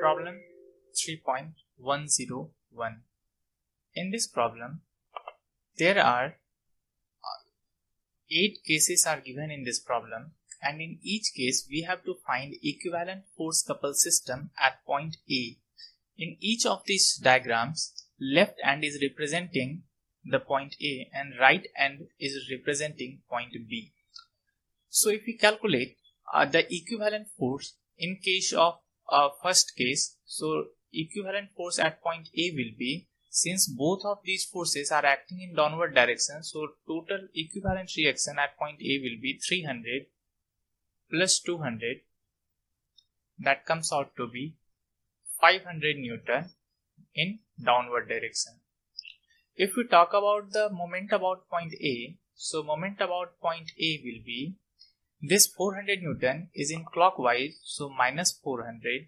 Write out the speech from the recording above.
Problem 3.101. In this problem, there are 8 cases are given in this problem, and in each case we have to find equivalent force couple system at point A. In each of these diagrams, left end is representing the point A and right end is representing point B. So if we calculate the equivalent force in case of first case, so equivalent force at point A will be, since both of these forces are acting in downward direction, so total equivalent reaction at point A will be 300 plus 200, that comes out to be 500 Newton in downward direction. If we talk about the moment about point A, so moment about point A will be, this 400 Newton is in clockwise, so minus 400